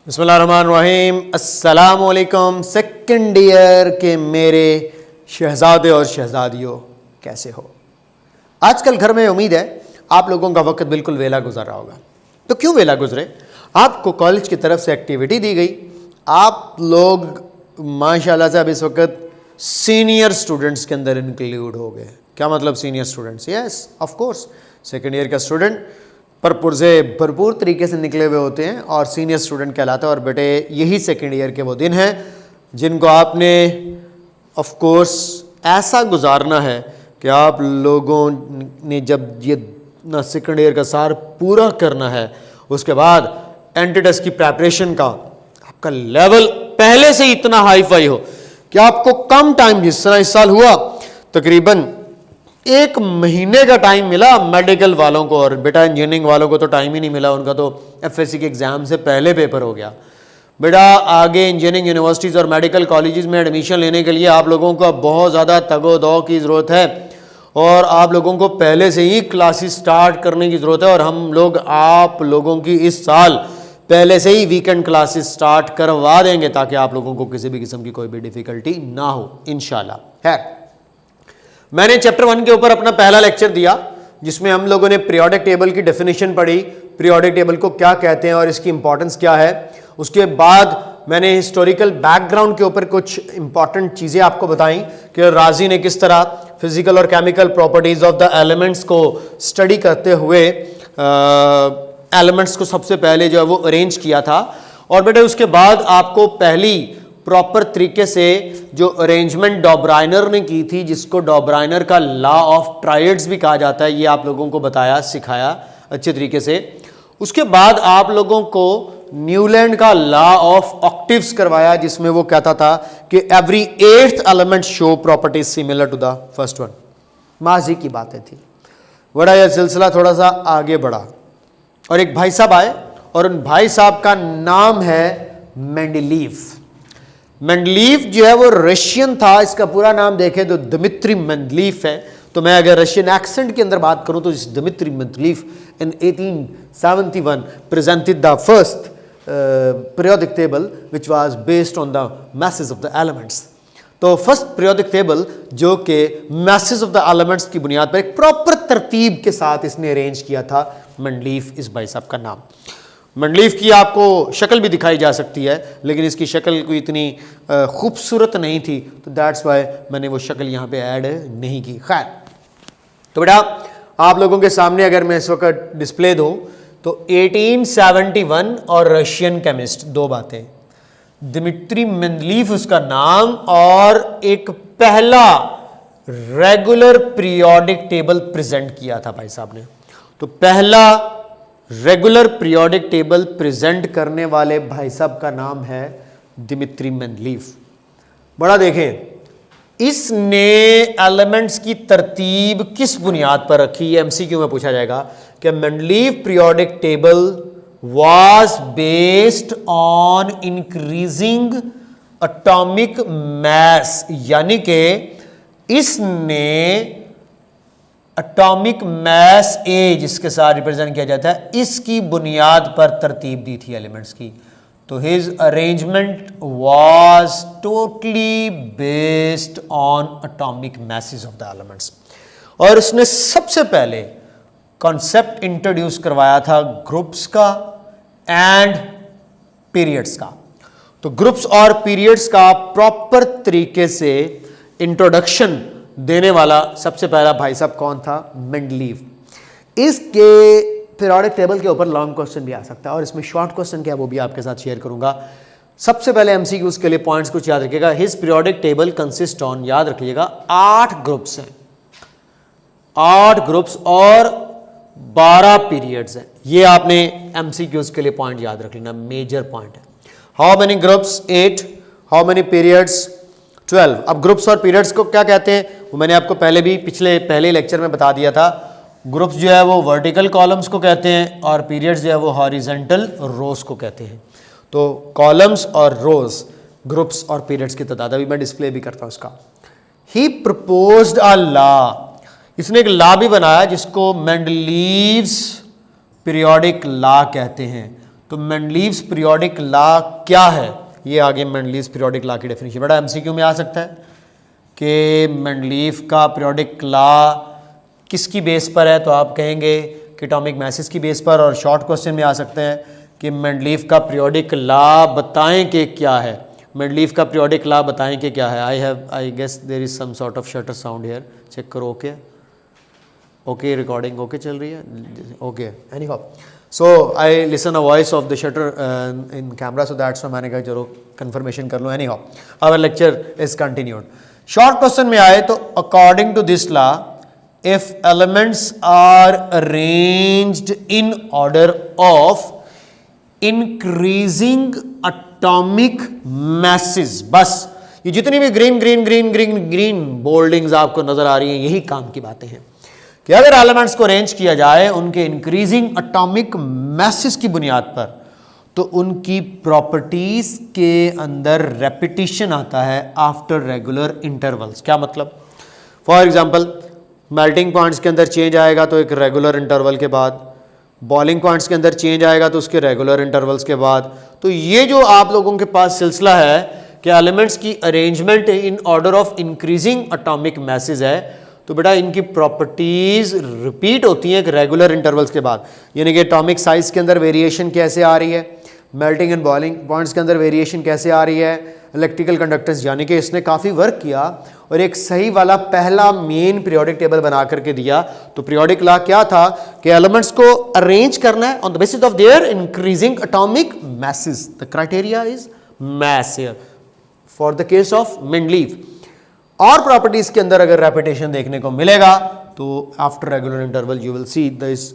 बिस्मिल्लाहिर्रहमानिर्रहीम। अस्सलामुअलैकुम second year के मेरे शहजादे और शहजादियों, कैसे हो? आजकल घर में उम्मीद है आप लोगों का वक्त बिल्कुल वेला गुजर रहा होगा। तो क्यों वेला गुजरे? आपको कॉलेज की तरफ से एक्टिविटी दी गई, आप लोग माशाल्लाह से अब इस वक्त सीनियर स्टूडेंट्स के अंदर इंक्लूड हो गए। क्या मतलब senior students? Yes of course, second year का स्टूडेंट पर पुरजे भरपूर तरीके से निकले हुए होते हैं और सीनियर स्टूडेंट कहलाता है। और बेटे यही सेकेंड ईयर के वो दिन हैं जिनको आपने ऑफ कोर्स ऐसा गुजारना है कि आप लोगों ने जब ये ना सेकेंड ईयर का सार पूरा करना है, उसके बाद एंट्री की प्रेपरेशन का आपका लेवल पहले से इतना हाई फाई हो कि आपको कम टाइम, जिस तरह इस साल हुआ तकरीबन 1 महीने का टाइम मिला मेडिकल वालों को, और बेटा इंजीनियरिंग वालों को तो टाइम ही नहीं मिला, उनका तो एफएससी के एग्ज़ाम से पहले पेपर हो गया। बेटा आगे इंजीनियरिंग यूनिवर्सिटीज़ और मेडिकल कॉलेजेस में एडमिशन लेने के लिए आप लोगों को बहुत ज़्यादा तगो-दो की ज़रूरत है और आप लोगों को पहले से ही क्लासेस स्टार्ट करने की ज़रूरत है। और हम लोग आप लोगों की इस साल पहले से ही वीकेंड क्लासेस स्टार्ट करवा देंगे ताकि आप लोगों को किसी भी किस्म की कोई भी डिफ़िकल्टी ना हो इंशाल्लाह। है, मैंने चैप्टर 1 के ऊपर अपना पहला लेक्चर दिया जिसमें हम लोगों ने पीरियोडिक टेबल की डेफिनेशन पढ़ी, पीरियोडिक टेबल को क्या कहते हैं और इसकी इंपॉर्टेंस क्या है। उसके बाद मैंने हिस्टोरिकल बैकग्राउंड के ऊपर कुछ इंपॉर्टेंट चीज़ें आपको बताई कि राजी ने किस तरह फिजिकल और chemical properties of the elements को स्टडी करते हुए एलिमेंट्स को सबसे पहले जो है वो अरेंज किया था। और बेटे उसके बाद आपको पहली प्रॉपर तरीके से जो अरेंजमेंट डॉब्राइनर ने की थी, जिसको डॉब्राइनर का लॉ ऑफ ट्रायड्स भी कहा जाता है, ये आप लोगों को बताया, सिखाया अच्छे तरीके से। उसके बाद आप लोगों को न्यूलैंड का लॉ ऑफ ऑक्टिव्स करवाया जिसमें वो कहता था कि every 8th element show properties similar to the first one. माजी की बातें थी, बड़ा यह सिलसिला थोड़ा सा आगे बढ़ा और एक भाई साहब आए और उन भाई साहब का नाम है मेंडलीव। मेंडलीव जो है वो रशियन था, इसका पूरा नाम देखें तो दिमित्री मेंडलीव है। तो मैं अगर रशियन एक्सेंट के अंदर बात करूं तो इस Dmitry Mendeleev in 1871 presented the first periodic table which was based on the message of the elements. तो फर्स्ट पीरियोडिक टेबल जो कि मैसेज ऑफ द एलिमेंट्स की बुनियाद पर एक प्रॉपर तरतीब के साथ इसने अरेंज किया था। मेंडलीव इस भाई साहब का नाम। मेंडलीव की आपको शक्ल भी दिखाई जा सकती है लेकिन इसकी शक्ल कोई इतनी खूबसूरत नहीं थी, तो दैट्स वाई मैंने वो शक्ल यहाँ पे ऐड नहीं की। खैर, तो बेटा आप लोगों के सामने अगर मैं इस वक्त डिस्प्ले दूँ तो 1871 और रशियन केमिस्ट, दो बातें, दिमित्री मेंडलीव उसका नाम, और एक पहला रेगुलर पीरियोडिक टेबल प्रेजेंट किया था भाई साहब ने। तो पहला रेगुलर पीरियोडिक टेबल प्रेजेंट करने वाले भाई साहब का नाम है दिमित्री मेंडलीव। बड़ा देखें, इसने एलिमेंट्स की तरतीब किस बुनियाद पर रखी, ये एमसीक्यू में पूछा जाएगा कि Mendeleev periodic table was based on increasing atomic mass, यानी कि इसने एटॉमिक मास ए जिसके साथ रिप्रेजेंट किया जाता है, इसकी बुनियाद पर तरतीब दी थी एलिमेंट्स की। तो his arrangement was totally based on atomic masses of the elements. और उसने सबसे पहले कॉन्सेप्ट इंट्रोड्यूस करवाया था ग्रुप्स का एंड पीरियड्स का। तो ग्रुप्स और पीरियड्स का प्रॉपर तरीके से इंट्रोडक्शन देने वाला सबसे पहला भाई साहब कौन था? मेंडलीव। इसके पीरियोडिक टेबल के ऊपर लॉन्ग क्वेश्चन भी आ सकता है और इसमें शॉर्ट क्वेश्चन क्या है वो भी आपके साथ शेयर करूंगा। सबसे पहले एमसीक्यूज के लिए पॉइंट्स कुछ याद रखिएगा। His periodic table consist on, याद रखिएगा, 8 ग्रुप्स हैं, 8 ग्रुप्स और 12 पीरियड्स हैं। ये आपने एमसीक्यूज के लिए पॉइंट याद रख लेना, मेजर पॉइंट है। How many groups? 8। How many periods? 12। अब ग्रुप्स और पीरियड्स को क्या कहते हैं वो मैंने आपको पहले लेक्चर में बता दिया था। ग्रुप्स जो है वो वर्टिकल कॉलम्स को कहते हैं और पीरियड्स जो है वो हॉरिजॉन्टल रोज को कहते हैं। तो कॉलम्स और रोज, ग्रुप्स और पीरियड्स की तादाद अभी मैं डिस्प्ले भी करता हूँ उसका। ही प्रपोज्ड अ लॉ, इसने एक लॉ भी बनाया जिसको मेंडलीव्स पीरियोडिक लॉ कहते हैं। तो मेंडलीव्स पीरियोडिक लॉ क्या है, ये आगे मेंडलीव्स पीरियोडिक लॉ की डेफिनेशन बड़ा एमसीक्यू में आ सकता है कि मेंडलीव का पीरियोडिक लॉ किसकी बेस पर है, तो आप कहेंगे कि एटॉमिक मासेस की बेस पर, और शॉर्ट क्वेश्चन में आ सकते हैं कि मेंडलीव का पीरियोडिक लॉ बताएं कि क्या है, मेंडलीव का पीरियोडिक लॉ बताएं कि क्या है। I guess there is some sort of shutter sound here, check करो। ओके रिकॉर्डिंग ओके चल रही है, okay anyhow. So I listen a voice of the shutter in camera, so that's why मैंने कहा चलो कंफर्मेशन कर लो। Anyhow our lecture is continued. Short question में आए तो according to this law, if elements are arranged in order of increasing atomic masses, बस ये जितनी भी green green green green green buildings आपको नजर आ रही हैं, यही काम की बातें हैं कि अगर एलिमेंट्स को अरेंज किया जाए उनके इंक्रीजिंग एटॉमिक मैसेस की बुनियाद पर, तो उनकी प्रॉपर्टीज के अंदर रेपिटेशन आता है आफ्टर रेगुलर इंटरवल्स। क्या मतलब? फॉर एग्जांपल मेल्टिंग पॉइंट्स के अंदर चेंज आएगा तो एक रेगुलर इंटरवल के बाद, बॉइलिंग पॉइंट्स के अंदर चेंज आएगा तो उसके रेगुलर इंटरवल्स के बाद। तो ये जो आप लोगों के पास सिलसिला है कि एलिमेंट्स की arrangement in order of increasing atomic message है, तो बेटा इनकी प्रॉपर्टीज रिपीट होती हैं एक रेगुलर इंटरवल्स के बाद। यानी कि एटॉमिक साइज के अंदर वेरिएशन कैसे आ रही है, मेल्टिंग एंड बॉइलिंग पॉइंट्स के अंदर वेरिएशन कैसे आ रही है, इलेक्ट्रिकल कंडक्टेंस, यानी कि इसने काफ़ी वर्क किया और एक सही वाला पहला मेन पीरियोडिक टेबल बना करके दिया। तो पीरियोडिक लॉ क्या था कि एलिमेंट्स को अरेंज करना है on the basis of their increasing atomic masses. The criteria is mass here for the case of Mendeleev. और प्रॉपर्टीज के अंदर अगर रेपिटेशन देखने को मिलेगा तो after regular interval you will see this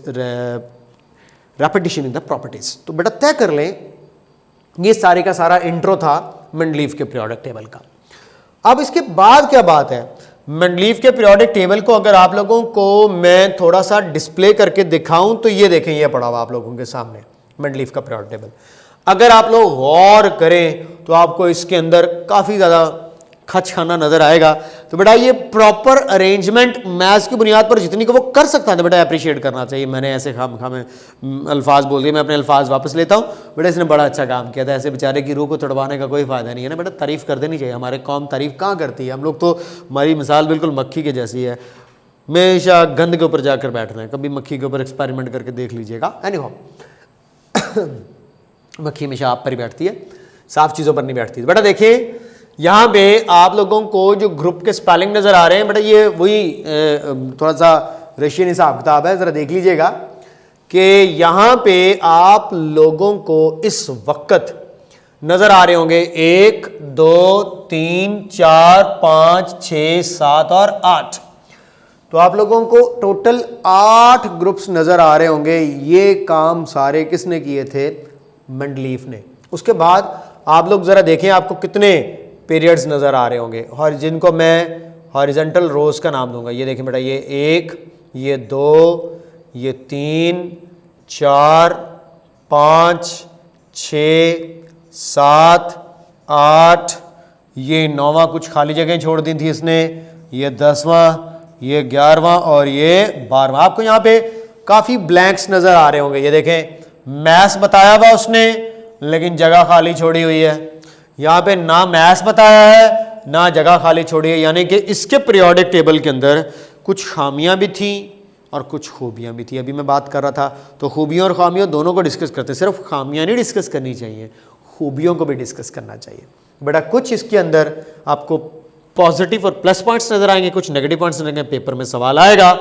repetition in the properties. तो बेटा तय कर लें, ये सारे का सारा इंट्रो था मेंडलीव के पीरियोडिक टेबल का। अब इसके बाद क्या बात है, मेंडलीव के पीरियोडिक टेबल को अगर आप लोगों को मैं थोड़ा सा डिस्प्ले करके दिखाऊं तो ये देखें, ये पड़ा हुआ आप लोगों के सामने मेंडलीव का पीरियोडिक टेबल। अगर आप लोग गौर करें तो आपको इसके अंदर काफ़ी ज़्यादा खच खाना नजर आएगा। तो बेटा ये प्रॉपर अरेंजमेंट मैथ्स की बुनियाद पर जितनी को वो कर सकता है तो बेटा अप्रिशिएट करना चाहिए। मैंने ऐसे खामे अल्फाज बोल दिए, मैं अपने अल्फाज वापस लेता हूँ। बेटा इसने बड़ा अच्छा काम किया था, ऐसे बेचारे की रूह को तड़वाने का कोई फायदा नहीं है ना बेटा, तारीफ कर देनी चाहिए। हमारे कौम तारीफ कहाँ करती है, हम लोग तो, हमारी मिसाल बिल्कुल मक्खी के जैसी है, हमेशा गंद के ऊपर जाकर बैठ रहे हैं। कभी मक्खी के ऊपर एक्सपेरिमेंट करके देख लीजिएगा। एनीहाउ मक्खी हमेशा आप पर ही बैठती है, साफ चीज़ों पर नहीं बैठती। बेटा देखिए यहाँ पे आप लोगों को जो ग्रुप के स्पेलिंग नज़र आ रहे हैं, बेटा ये वही थोड़ा सा रशियन हिसाब किताब है, ज़रा देख लीजिएगा कि यहाँ पे आप लोगों को इस वक्त नज़र आ रहे होंगे 1 2 3 4 5 6 7 और 8। तो आप लोगों को टोटल 8 ग्रुप्स नज़र आ रहे होंगे। ये काम सारे किसने किए थे? मेंडलीव ने। उसके बाद आप लोग ज़रा देखें, आपको कितने पीरियड्स नज़र आ रहे होंगे, और जिनको मैं हॉरिजेंटल रोज का नाम दूंगा। ये देखें बेटा, ये 1, ये 2, ये 3 4 5 6 7 8, ये 9वां कुछ खाली जगह छोड़ दी थी इसने, ये 10वां, ये 11वां और ये 12वां। आपको यहाँ पे काफ़ी ब्लैंक्स नज़र आ रहे होंगे। ये देखें मैथ्स बताया हुआ उसने लेकिन जगह खाली छोड़ी हुई है। यहाँ पे ना मैथ्स बताया है ना जगह खाली छोड़ी है, यानी कि इसके पीरियोडिक टेबल के अंदर कुछ खामियां भी थी और कुछ खूबियां भी थी। अभी मैं बात कर रहा था तो खूबियों और खामियों दोनों को डिस्कस करते, सिर्फ खामियां नहीं डिस्कस करनी चाहिए, खूबियों को भी डिस्कस करना चाहिए। बेटा कुछ इसके अंदर आपको पॉजिटिव और प्लस पॉइंट्स नजर आएंगे, कुछ नेगेटिव पॉइंट्स नजर आएंगे। पेपर में सवाल आएगा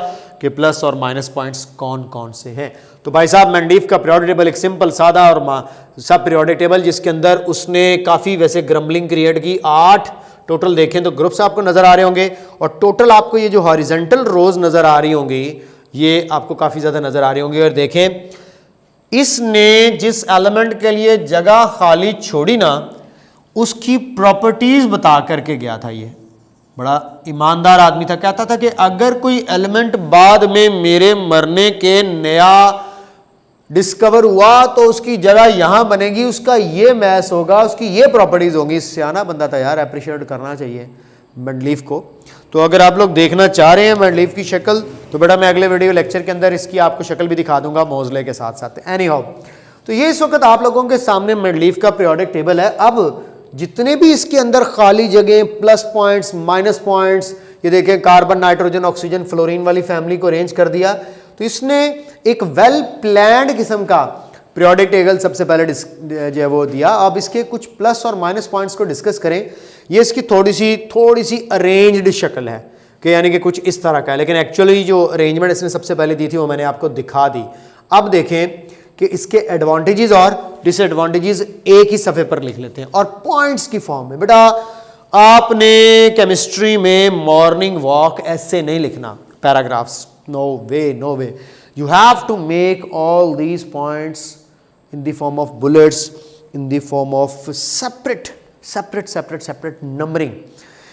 कि प्लस और माइनस पॉइंट्स कौन कौन से हैं। तो भाई साहब मेंडलीव का पीरियोडिक टेबल एक सिंपल सादा और सब पीरियोडिक टेबल जिसके अंदर उसने काफ़ी वैसे ग्रम्बलिंग क्रिएट की। 8 टोटल देखें तो ग्रुप्स आपको नजर आ रहे होंगे, और टोटल आपको ये जो हॉरिजेंटल रोज नजर आ रही होंगी ये आपको काफ़ी ज़्यादा नजर आ रही होंगी। और देखें इसने जिस एलिमेंट के लिए जगह खाली छोड़ी ना, उसकी प्रॉपर्टीज बता करके गया था। ये बड़ा ईमानदार आदमी था, कहता था कि अगर कोई एलिमेंट बाद में मेरे मरने के नया डिस्कवर हुआ तो उसकी जगह यहां बनेगी, उसका ये मैस होगा, उसकी ये प्रॉपर्टीज होंगी। सियाना बंदा था यार, अप्रिशिएट करना चाहिए मेंडलीव को। तो अगर आप लोग देखना चाह रहे हैं मेंडलीव की शक्ल तो बेटा मैं अगले वीडियो लेक्चर के अंदर इसकी आपको शक्ल भी दिखा दूंगा मोज़ले के साथ साथ। एनीहाउ, तो तो ये इस वक्त आप लोगों के सामने मेंडलीफ का पीरियोडिक टेबल है। अब जितने भी इसके अंदर खाली जगह, प्लस पॉइंट्स, माइनस पॉइंट्स, ये देखें कार्बन, नाइट्रोजन, ऑक्सीजन, फ्लोरीन वाली फैमिली को अरेंज कर दिया। तो इसने एक वेल प्लान्ड किस्म का पीरियोडिक टेबल सबसे पहले जो है वो दिया। अब इसके कुछ प्लस और माइनस पॉइंट्स को डिस्कस करें। ये इसकी थोड़ी सी अरेंज्ड शक्ल है कि यानी कि कुछ इस तरह का है, लेकिन एक्चुअली जो अरेंजमेंट इसने सबसे पहले दी थी वो मैंने आपको दिखा दी। अब देखें कि इसके एडवांटेजेस और डिसएडवांटेजेस एक ही सफ़े पर लिख लेते हैं और पॉइंट्स की फॉर्म में। बेटा आपने केमिस्ट्री में मॉर्निंग वॉक ऐसे नहीं लिखना, paragraphs, no way. You have to make all these points in the form of bullets, in the form of separate numbering.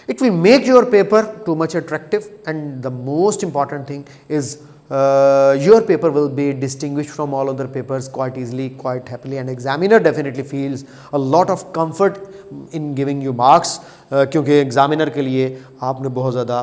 It will make your paper too much attractive, and the most important thing is your paper will be distinguished from all other papers quite easily, quite happily, and examiner definitely feels a lot of comfort in giving you marks, क्योंकि examiner के लिए आपने बहुत ज़्यादा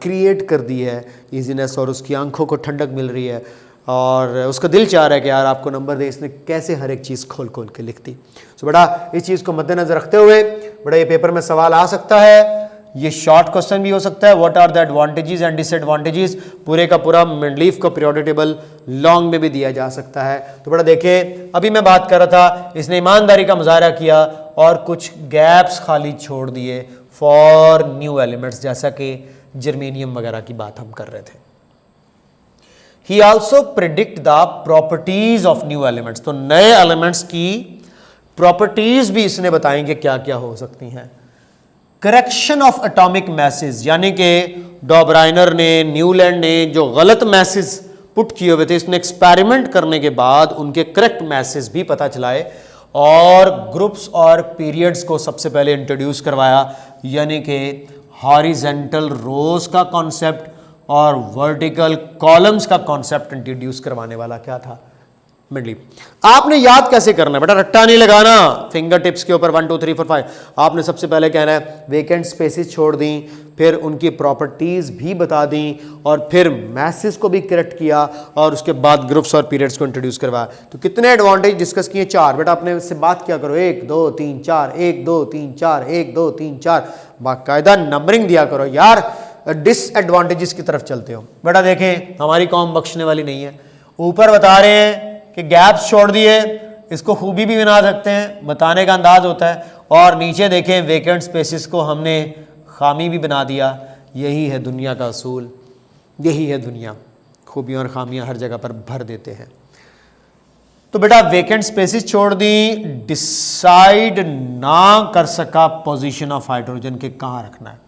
create कर दी है easiness, और उसकी आंखों को ठंडक मिल रही है और उसका दिल चाह रहा है कि यार आपको नंबर दे, इसने कैसे हर एक चीज़ खोल के लिखती। तो बेटा इस चीज़ को मद्देनजर रखते हुए बेटा ये पेपर में सवाल आ सकता है, ये शॉर्ट क्वेश्चन भी हो सकता है, what are the advantages and disadvantages, पूरे का पूरा मेंडलीफ का पीरियोडिक टेबल लॉन्ग में भी दिया जा सकता है। तो बेटा देखें, अभी मैं बात कर रहा था, इसने ईमानदारी का मुजाहरा किया और कुछ गैप्स खाली छोड़ दिए फॉर न्यू एलिमेंट्स, जैसा कि जर्मेनियम वगैरह की बात हम कर रहे थे। He also predict the properties of new elements, तो नए एलिमेंट्स की प्रॉपर्टीज भी इसने बताएंगे क्या क्या हो सकती हैं। करेक्शन ऑफ एटॉमिक मैसेज, यानी कि डॉब्राइनर ने, न्यूलैंड ने जो गलत मैसेज पुट किए हुए थे, इसने एक्सपेरिमेंट करने के बाद उनके करेक्ट मैसेज भी पता चलाए और ग्रुप्स और पीरियड्स को सबसे पहले इंट्रोड्यूस करवाया, यानी कि हॉरिजेंटल रोज का कॉन्सेप्ट और वर्टिकल कॉलम्स का कॉन्सेप्ट इंट्रोड्यूस करवाने वाला क्या था, मेंडलीफ। आपने याद कैसे करना है बेटा, रट्टा नहीं लगाना फिंगर टिप्स के ऊपर 1 2 3 4 5। आपने सबसे पहले कहना है वेकेंट स्पेसेस छोड़ दी, फिर उनकी प्रॉपर्टीज भी बता दी और फिर मैसेज को भी करेक्ट किया और उसके बाद ग्रुप्स और पीरियड्स को इंट्रोड्यूस करवाया। तो कितने एडवांटेज डिस्कस किए? 4। बेटा अपने इससे बात क्या करो, 1 2 3 4, 1 2 3 4, 1 2 3 4, बाकायदा नंबरिंग दिया करो यार। डिसएडवांटेजेस की तरफ चलते हो। बेटा देखें, हमारी कौम बख्शने वाली नहीं है। ऊपर बता रहे हैं कि गैप्स छोड़ दिए, इसको खूबी भी बना सकते हैं, बताने का अंदाज होता है, और नीचे देखें वेकेंट स्पेसेस को हमने खामी भी बना दिया। यही है दुनिया का असूल, यही है दुनिया, खूबियाँ और खामियाँ हर जगह पर भर देते हैं। तो बेटा वेकेंट स्पेसेस छोड़ दी, डिसाइड ना कर सका पोजीशन ऑफ हाइड्रोजन के कहाँ रखना है।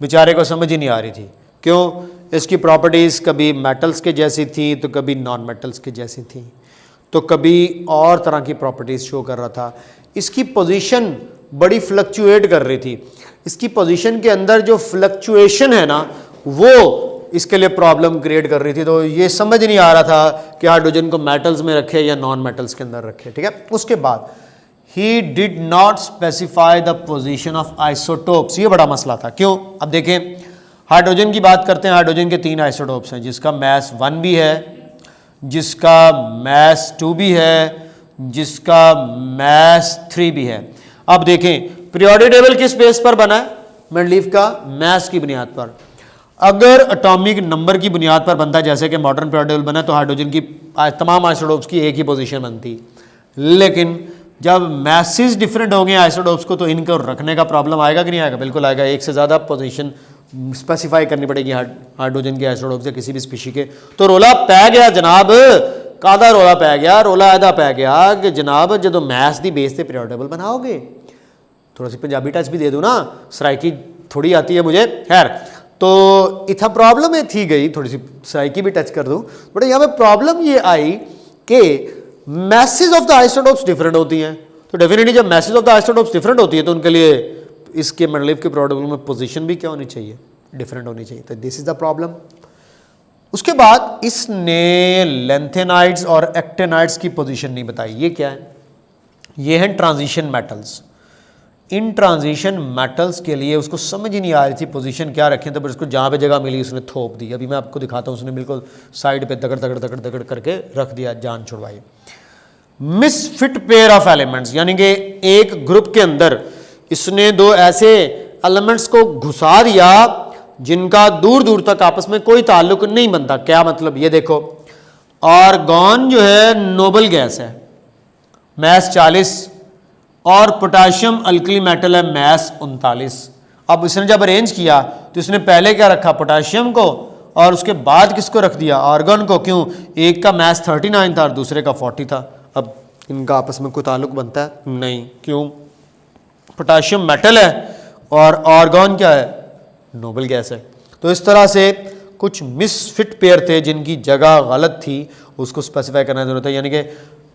बेचारे को समझ ही नहीं आ रही थी, क्यों? इसकी प्रॉपर्टीज़ कभी मेटल्स के जैसी थी तो कभी नॉन मेटल्स के जैसी थी, तो कभी और तरह की प्रॉपर्टीज़ शो कर रहा था। इसकी पोजीशन बड़ी फ्लक्चुएट कर रही थी। इसकी पोजीशन के अंदर जो फ्लक्चुएशन है ना, वो इसके लिए प्रॉब्लम क्रिएट कर रही थी। तो ये समझ नहीं आ रहा था कि हाइड्रोजन को मेटल्स में रखे या नॉन मेटल्स के अंदर रखे। ठीक है, उसके बाद He did not specify the position of isotopes, ये बड़ा मसला था। क्यों? अब देखें, हाइड्रोजन की बात करते हैं। हाइड्रोजन के 3 आइसोटोप्स हैं, जिसका मास 1 भी है, जिसका मास 2 भी है, जिसका मास 3 भी है। अब देखें, पीरियोडिक टेबल किस बेस पर बना है? मेंडलीफ का मास की बुनियाद पर। अगर एटॉमिक नंबर की बुनियाद पर बनता है, जैसे कि मॉडर्न पीरियोडिक टेबल बना, तो हाइड्रोजन की तमाम आइसोटोप्स की एक ही पोजीशन बनती। लेकिन जब मैसेज डिफरेंट हो गए आइसोटोप्स को, तो इनको रखने का प्रॉब्लम आएगा कि नहीं आएगा? बिल्कुल आएगा। एक से ज़्यादा पोजीशन स्पेसिफाई करनी पड़ेगी हाइड्रोजन के आइसोटोप से किसी भी स्पीशी के। तो रोला पै गया जनाब, कादा रोला पै गया, रोला ऐदा पै गया कि जनाब जो मैथ की बेस से पीरियोडिक टेबल बनाओगे, थोड़ा सी पंजाबी टच भी दे दो ना, सराइकी थोड़ी आती है मुझे, खैर। तो इतना प्रॉब्लम है थी गई, थोड़ी सी सराइकी भी टच कर दूँ। बट यहाँ पे प्रॉब्लम ये आई कि message of the isotopes different होती हैं। तो डेफिनेटली जब message of the isotopes different होती है, तो उनके लिए इसके मेंडलीफ के पीरियोडिक टेबल में पोजीशन भी क्या होनी चाहिए? डिफरेंट होनी चाहिए। तो दिस इज द प्रॉब्लम। उसके बाद इसने लेंथेनाइड्स और एक्टेनाइड्स की पोजीशन नहीं बताई। ये क्या है? ये हैं ट्रांजिशन मेटल्स। इन ट्रांजिशन मेटल्स के लिए उसको समझ ही नहीं आ रही थी पोजीशन क्या रखें, तो फिर उसको जहाँ पे जगह मिली उसने थोप दी। अभी मैं आपको दिखाता हूँ, उसने बिल्कुल साइड पे दगड़ दगड़ दगड़ दगड़ करके रख दिया, जान छुड़वाई। मिसफिट पेयर ऑफ एलिमेंट्स, यानी कि एक ग्रुप के अंदर इसने दो ऐसे एलिमेंट्स को घुसा दिया जिनका दूर दूर तक आपस में कोई ताल्लुक नहीं बनता। क्या मतलब, ये देखो, आर्गॉन जो है नोबल गैस है, मैस 40, और पोटाशियम अल्कली मेटल है, मैस 39। अब इसने जब अरेंज किया तो इसने पहले क्या रखा, पोटाशियम को, और उसके बाद किसको रख दिया, आर्गन को। क्यों, एक का मैस 39 था और दूसरे का 40 था। अब इनका आपस में कोई ताल्लुक बनता है नहीं, क्यों, पोटाशियम मेटल है और आर्गन क्या है, नोबल गैस है। तो इस तरह से कुछ मिसफिट पेयर थे जिनकी जगह गलत थी, उसको स्पेसिफाई करना जरूरत है। यानी कि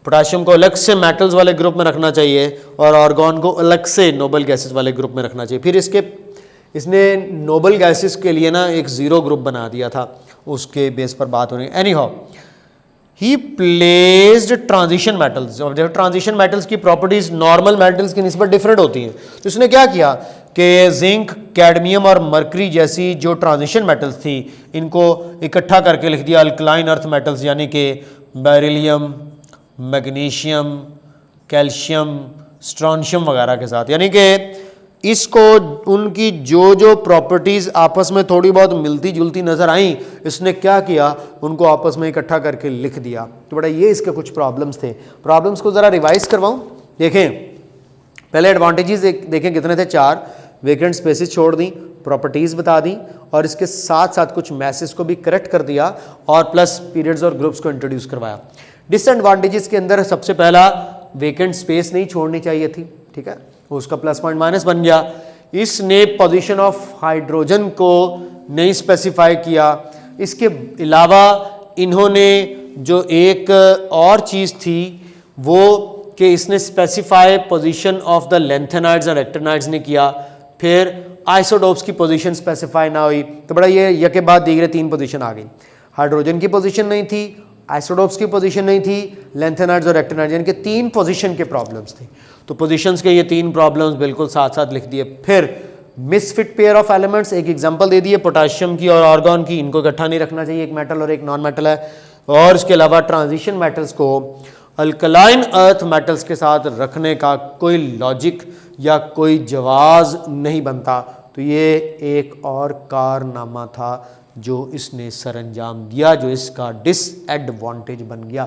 पोटाशियम को अलग से मेटल्स वाले ग्रुप में रखना चाहिए और आर्गन को अलग से नोबल गैसेस वाले ग्रुप में रखना चाहिए। फिर इसने नोबल गैसेस के लिए ना एक जीरो ग्रुप बना दिया था, उसके बेस पर बात हो रही है। Any how, he placed transition metals. अब देखो ट्रांजिशन मेटल्स की प्रॉपर्टीज नॉर्मल मेटल्स की निस्बत डिफरेंट होती हैं, तो इसने क्या किया कि जिंक, कैडमियम और मरकरी जैसी जो ट्रांजिशन मेटल्स थी इनको इकट्ठा करके लिख दिया अल्कलाइन अर्थ मेटल्स, यानी कि बेरिलियम, मैग्नीशियम, कैल्शियम, स्ट्रोंशियम वगैरह के साथ। यानी कि इसको उनकी जो जो प्रॉपर्टीज आपस में थोड़ी बहुत मिलती जुलती नजर आई, इसने क्या किया, उनको आपस में इकट्ठा करके लिख दिया। तो बेटा ये इसके कुछ प्रॉब्लम्स थे। प्रॉब्लम्स को जरा रिवाइज करवाऊं, देखें। पहले एडवांटेजेस देखें कितने थे, 4। वेकेंट स्पेसिस छोड़ दी, प्रॉपर्टीज बता दी, और इसके साथ साथ कुछ मैसेज को भी करेक्ट कर दिया, और प्लस पीरियड्स और ग्रुप्स को इंट्रोड्यूस करवाया। डिसएडवांटेजेस के अंदर सबसे पहला, वेकेंट स्पेस नहीं छोड़नी चाहिए थी, ठीक है, उसका प्लस पॉइंट माइनस बन गया। इसने पोजीशन ऑफ हाइड्रोजन को नहीं स्पेसिफाई किया। इसके अलावा इन्होंने जो एक और चीज़ थी वो कि इसने specify position of the lanthanides और एक्टिनाइड्स ने किया। फिर आइसोटोप्स की पोजीशन स्पेसिफाई ना हुई, तो बड़ा ये के बाद दीगरे 3 पोजीशन आ गई। हाइड्रोजन की पोजीशन नहीं थी, आइसोटोप्स की पोजीशन नहीं थी, लेंथेनाइड्स और एक्टिनाइड्स, यानी कि 3 पोजीशन के प्रॉब्लम्स थे। तो पोजीशंस के ये 3 प्रॉब्लम्स बिल्कुल साथ साथ लिख दिए। फिर मिसफिट पेयर ऑफ एलिमेंट्स, एक एग्जांपल दे दिए पोटाशियम की और आर्गन की, इनको इकट्ठा नहीं रखना चाहिए, एक मेटल और एक नॉन मेटल है। और इसके अलावा ट्रांजिशन मेटल्स को अल्कलाइन अर्थ मेटल्स के साथ रखने का कोई लॉजिक या कोई जवाज नहीं बनता। तो ये एक और कारनामा था जो इसने सरअंजाम दिया, जो इसका डिसएडवांटेज बन गया।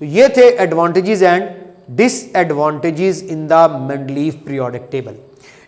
तो ये थे advantages and disadvantages in the Mendeleev periodic table.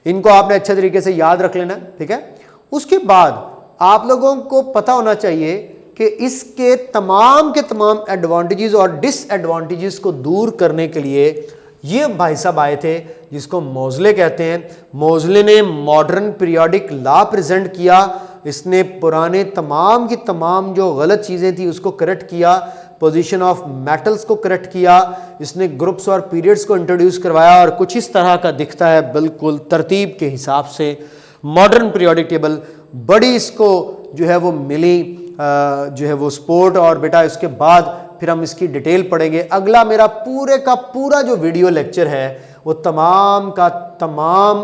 इनको आपने अच्छे तरीके से याद रख लेना, ठीक है। उसके बाद आप लोगों को पता होना चाहिए कि इसके तमाम के तमाम एडवांटेजेस और डिसएडवांटेजेस को दूर करने के लिए ये भाई साहब आए थे जिसको मोज़ले कहते हैं। मोज़ले ने मॉडर्न पीरियोडिक लॉ प्रेजेंट किया। इसने पुराने तमाम की तमाम जो गलत चीज़ें थी उसको करेक्ट किया, पोजीशन ऑफ मेटल्स को करेक्ट किया, इसने ग्रुप्स और पीरियड्स को इंट्रोड्यूस करवाया, और कुछ इस तरह का दिखता है बिल्कुल तरतीब के हिसाब से मॉडर्न पीरियोडिक टेबल। बड़ी इसको जो है वो मिली जो है वो स्पोर्ट। और बेटा इसके बाद फिर हम इसकी डिटेल पढ़ेंगे। अगला मेरा पूरे का पूरा जो वीडियो लेक्चर है वो तमाम का तमाम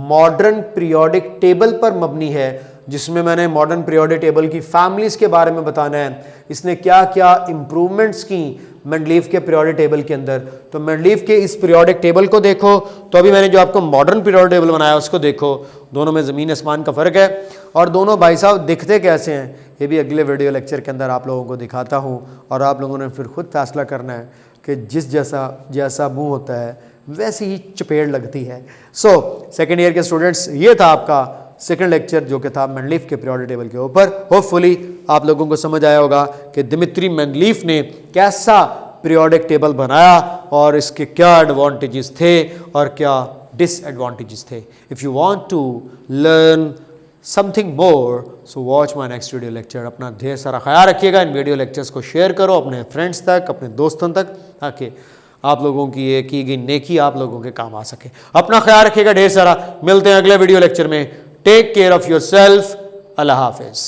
मॉडर्न पीरियोडिक टेबल पर मबनी है, जिसमें मैंने मॉडर्न पीरियोडिक टेबल की फैमिलीज के बारे में बताना है, इसने क्या क्या इंप्रूवमेंट्स की मेंडलीफ के पीरियोडिक टेबल के अंदर। तो मेंडलीफ के इस पीरियोडिक टेबल को देखो, तो अभी मैंने जो आपको मॉडर्न पीरियोडिक टेबल बनाया उसको देखो, दोनों में ज़मीन आसमान का फ़र्क है। और दोनों भाई साहब दिखते कैसे हैं ये भी अगले वीडियो लेक्चर के अंदर आप लोगों को दिखाता हूँ, और आप लोगों ने फिर खुद फैसला करना है कि जिस जैसा मुँह होता है वैसी ही चपेट लगती है। सो सेकेंड ईयर के स्टूडेंट्स, ये था आपका सेकंड लेक्चर जो कि था मेंडलीफ के पीरियोडिक टेबल के ऊपर। होपफुली आप लोगों को समझ आया होगा कि दिमित्री मेंडलीफ ने कैसा पीरियोडिक टेबल बनाया और इसके क्या एडवांटेजेस थे और क्या डिसएडवांटेजेस थे। If you want to learn something more so watch my next video lecture. अपना ढेर सारा ख्याल रखिएगा, इन वीडियो लेक्चर्स को शेयर करो अपने फ्रेंड्स तक, अपने दोस्तों तक, ताकि आप लोगों की ये की गई नेकी आप लोगों के काम आ सके। अपना ख्याल रखिएगा ढेर सारा। मिलते हैं अगले वीडियो लेक्चर में। Take care of yourself. अल्लाह हाफिज़।